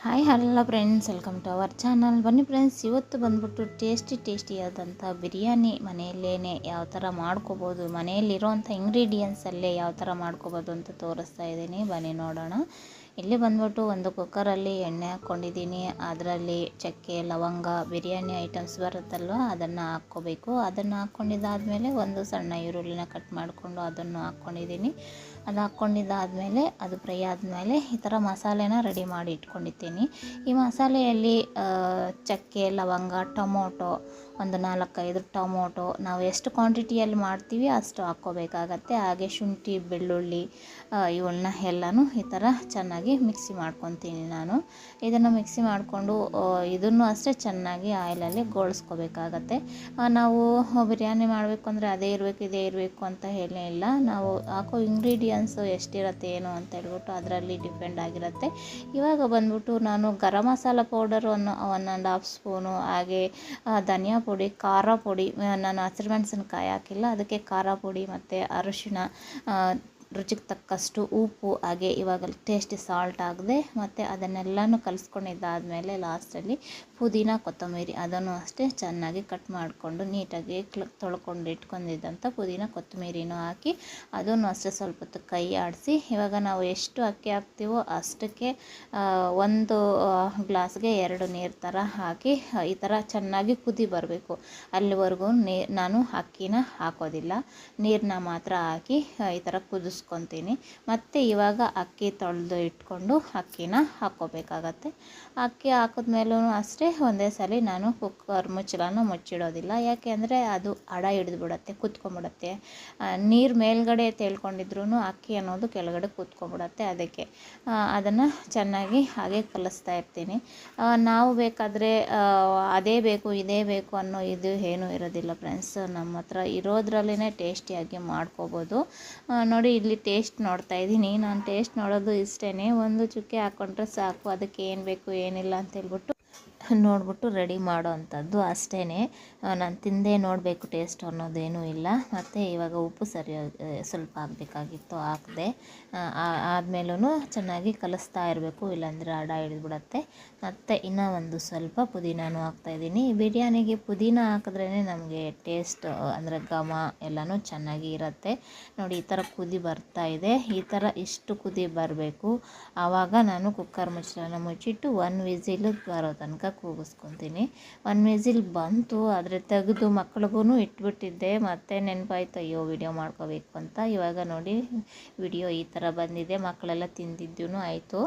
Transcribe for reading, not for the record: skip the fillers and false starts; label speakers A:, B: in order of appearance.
A: Hi hello friends, welcome to our channel. ಬನ್ನಿ friends, ಇವತ್ತು ಬಂದ್ಬಿಟ್ಟು ಟೇಸ್ಟಿಯಾದಂಥ ಬಿರಿಯಾನಿ ಮನೆಯಲ್ಲೇ ಯಾವ ಥರ ಮಾಡ್ಕೋಬೋದು, ಮನೆಯಲ್ಲಿರೋವಂಥ ಇಂಗ್ರೀಡಿಯೆಂಟ್ಸಲ್ಲೇ ಯಾವ ಥರ ಮಾಡ್ಕೋಬೋದು ಅಂತ ತೋರಿಸ್ತಾ ಇದ್ದೀನಿ. ಬನ್ನಿ ನೋಡೋಣ. ಇಲ್ಲಿ ಬಂದ್ಬಿಟ್ಟು ಒಂದು ಕುಕ್ಕರಲ್ಲಿ ಎಣ್ಣೆ ಹಾಕ್ಕೊಂಡಿದ್ದೀನಿ. ಅದರಲ್ಲಿ ಚಕ್ಕೆ, ಲವಂಗ, ಬಿರಿಯಾನಿ ಐಟಮ್ಸ್ ಬರುತ್ತಲ್ವ, ಅದನ್ನು ಹಾಕ್ಕೋಬೇಕು. ಅದನ್ನು ಹಾಕ್ಕೊಂಡಿದ್ದಾದಮೇಲೆ ಒಂದು ಸಣ್ಣ ಈರುಳ್ಳಿನ ಕಟ್ ಮಾಡಿಕೊಂಡು ಅದನ್ನು ಹಾಕ್ಕೊಂಡಿದ್ದೀನಿ. ಅದು ಹಾಕ್ಕೊಂಡಿದ್ದಾದಮೇಲೆ ಅದು ಫ್ರೈ ಆದಮೇಲೆ ಈ ಥರ ಮಸಾಲೆನ ರೆಡಿ ಮಾಡಿ ಇಟ್ಕೊಂಡಿದ್ದೀನಿ. ಈ ಮಸಾಲೆಯಲ್ಲಿ ಚಕ್ಕೆ, ಲವಂಗ, ಟೊಮೊಟೊ, ಒಂದು 4-5 ಟೊಮೊಟೊ, ನಾವು ಎಷ್ಟು ಕ್ವಾಂಟಿಟಿಯಲ್ಲಿ ಮಾಡ್ತೀವಿ ಅಷ್ಟು ಹಾಕ್ಕೋಬೇಕಾಗತ್ತೆ. ಹಾಗೆ ಶುಂಠಿ, ಬೆಳ್ಳುಳ್ಳಿ ಇವನ್ನ ಎಲ್ಲನೂ ಈ ಥರ ಚೆನ್ನಾಗಿ ಮಿಕ್ಸಿ ಮಾಡ್ಕೊತೀನಿ ನಾನು. ಇದನ್ನು ಮಿಕ್ಸಿ ಮಾಡಿಕೊಂಡು ಇದನ್ನು ಅಷ್ಟೇ ಚೆನ್ನಾಗಿ ಆಯಿಲಲ್ಲಿ ಗೋಳಿಸ್ಕೋಬೇಕಾಗತ್ತೆ. ನಾವು ಬಿರಿಯಾನಿ ಮಾಡಬೇಕು ಅಂದರೆ ಅದೇ ಇರಬೇಕು ಇದೇ ಇರಬೇಕು ಅಂತ ಇಲ್ಲ. ನಾವು ಹಾಕೋ ಇಂಗ್ರೀಡಿಯೆಂಟ್ಸು ಎಷ್ಟಿರುತ್ತೆ ಏನು ಅಂತ ಹೇಳ್ಬಿಟ್ಟು ಅದರಲ್ಲಿ ಡಿಪೆಂಡ್ ಆಗಿರುತ್ತೆ. ಇವಾಗ ಬಂದ್ಬಿಟ್ಟು ನಾನು ಗರಂ ಮಸಾಲ ಪೌಡರ್ 1.5 ಸ್ಪೂನು, ಹಾಗೆ ಧನಿಯಾ ಪುಡಿ, ಖಾರ ಪುಡಿ, ನಾನು ಹಸಿರು ಮೆಣಸಿನ್ಕಾಯಿ ಹಾಕಿಲ್ಲ, ಅದಕ್ಕೆ ಖಾರ ಪುಡಿ ಮತ್ತು ಅರಿಶಿಣ, ರುಚಿಗೆ ತಕ್ಕಷ್ಟು ಉಪ್ಪು, ಹಾಗೆ ಇವಾಗ ಟೇಸ್ಟಿ ಸಾಲ್ಟ್ ಹಾಕಿದೆ. ಮತ್ತು ಅದನ್ನೆಲ್ಲನೂ ಕಲಿಸ್ಕೊಂಡಿದ್ದಾದಮೇಲೆ ಲಾಸ್ಟಲ್ಲಿ ಪುದೀನ, ಕೊತ್ತಂಬರಿ ಅದನ್ನು ಅಷ್ಟೇ ಚೆನ್ನಾಗಿ ಕಟ್ ಮಾಡಿಕೊಂಡು ನೀಟಾಗಿ ತೊಳ್ಕೊಂಡು ಇಟ್ಕೊಂಡಿದ್ದಂಥ ಪುದೀನ, ಕೊತ್ತಂಬರಿನೂ ಹಾಕಿ ಅದನ್ನು ಅಷ್ಟೇ ಸ್ವಲ್ಪ ಹೊತ್ತು ಕೈ ಆಡಿಸಿ, ಇವಾಗ ನಾವು ಎಷ್ಟು ಅಕ್ಕಿ ಹಾಕ್ತೀವೋ ಅಷ್ಟಕ್ಕೆ ಒಂದು ಗ್ಲಾಸ್ಗೆ 2 ನೀರು ಥರ ಹಾಕಿ ಈ ಥರ ಚೆನ್ನಾಗಿ ಕುದಿ ಬರಬೇಕು. ಅಲ್ಲಿವರೆಗೂ ನಾನು ಅಕ್ಕಿನ ಹಾಕೋದಿಲ್ಲ, ನೀರನ್ನ ಮಾತ್ರ ಹಾಕಿ ಈ ಥರ ಕುದಿಸ್ಕೊತೀನಿ. ಮತ್ತು ಇವಾಗ ಅಕ್ಕಿ ತೊಳೆದು ಇಟ್ಕೊಂಡು ಅಕ್ಕಿನ ಹಾಕ್ಕೋಬೇಕಾಗತ್ತೆ. ಅಕ್ಕಿ ಹಾಕಿದ್ಮೇಲೂ ಅಷ್ಟೇ ಒಂದೇ ಸಲ ನಾನು ಕುಕ್ಕರ್ ಮುಚ್ಚಳನ ಮುಚ್ಚಿಡೋದಿಲ್ಲ. ಯಾಕೆ ಅಂದರೆ ಅದು ಅಡ ಹಿಡಿದ್ಬಿಡತ್ತೆ, ಕುತ್ಕೊಂಡ್ಬಿಡತ್ತೆ. ನೀರು ಮೇಲ್ಗಡೆ ತೇಳ್ಕೊಂಡಿದ್ರೂ ಅಕ್ಕಿ ಅನ್ನೋದು ಕೆಳಗಡೆ ಕೂತ್ಕೊಂಡ್ಬಿಡತ್ತೆ. ಅದಕ್ಕೆ ಅದನ್ನು ಚೆನ್ನಾಗಿ ಹಾಗೆ ಕಲಿಸ್ತಾ ಇರ್ತೀನಿ. ನಾವು ಬೇಕಾದರೆ ಅದೇ ಬೇಕು ಇದೇ ಬೇಕು ಅನ್ನೋ ಇದು ಏನೂ ಇರೋದಿಲ್ಲ ಫ್ರೆಂಡ್ಸ್. ನಮ್ಮ ಹತ್ರ ಇರೋದ್ರಲ್ಲೇ ಟೇಸ್ಟಿಯಾಗಿ ಮಾಡ್ಕೋಬೋದು. ನೋಡಿ, ಇಲ್ಲಿ ಟೇಸ್ಟ್ ನೋಡ್ತಾ ಇದ್ದೀನಿ. ನಾನು ಟೇಸ್ಟ್ ನೋಡೋದು ಇಷ್ಟೇ, ಒಂದು ಚುಕ್ಕೆ ಹಾಕ್ಕೊಂಡ್ರೆ ಸಾಕು. ಅದಕ್ಕೆ ಏನು ಬೇಕು ಏನಿಲ್ಲ ಅಂತೇಳ್ಬಿಟ್ಟು ನೋಡ್ಬಿಟ್ಟು ರೆಡಿ ಮಾಡೋ ಅಂಥದ್ದು ಅಷ್ಟೇ. ನಾನು ತಿಂದೇ ನೋಡಬೇಕು ಟೇಸ್ಟ್ ಅನ್ನೋದೇನೂ ಇಲ್ಲ. ಮತ್ತು ಇವಾಗ ಉಪ್ಪು ಸ್ವಲ್ಪ ಹಾಕಬೇಕಾಗಿತ್ತು, ಹಾಕಿದೆ. ಆದಮೇಲೂ ಚೆನ್ನಾಗಿ ಕಲಿಸ್ತಾ ಇರಬೇಕು, ಇಲ್ಲಾಂದರೆ ಅಡ ಹಿಡಿದ್ಬಿಡತ್ತೆ. ಮತ್ತು ಇನ್ನೂ ಒಂದು ಸ್ವಲ್ಪ ಪುದೀನೂ ಹಾಕ್ತಾಯಿದ್ದೀನಿ. ಬಿರಿಯಾನಿಗೆ ಪುದೀನ ಹಾಕಿದ್ರೇ ನಮಗೆ ಟೇಸ್ಟ್ ಅಂದರೆ ಘಮ ಎಲ್ಲನೂ ಚೆನ್ನಾಗಿ ಇರುತ್ತೆ. ನೋಡಿ, ಈ ಥರ ಕುದಿ ಬರ್ತಾ ಇದೆ. ಈ ಥರ ಇಷ್ಟು ಕುದಿ ಬರಬೇಕು. ಆವಾಗ ನಾನು ಕುಕ್ಕರ್ ಮುಚ್ಚಳನ ಮುಚ್ಚಿಟ್ಟು 1 ವಿಸಿಲ್ ಬರೋ ತನಕ ಕೂಗಿಸ್ಕೊತೀನಿ. 1 ವಿಸಿಲ್ ಬಂತು, ಆದರೆ ತೆಗೆದು ಮಕ್ಳಿಗೂ ಇಟ್ಬಿಟ್ಟಿದ್ದೆ. ಮತ್ತೆ ನೆನಪಾಯ್ತು, ಅಯ್ಯೋ ವಿಡಿಯೋ ಮಾಡ್ಕೋಬೇಕು ಅಂತ. ಇವಾಗ ನೋಡಿ, ವಿಡಿಯೋ ಈ ಥರ ಬಂದಿದೆ. ಮಕ್ಕಳೆಲ್ಲ ತಿಂದಿದ್ದೂ ಆಯಿತು.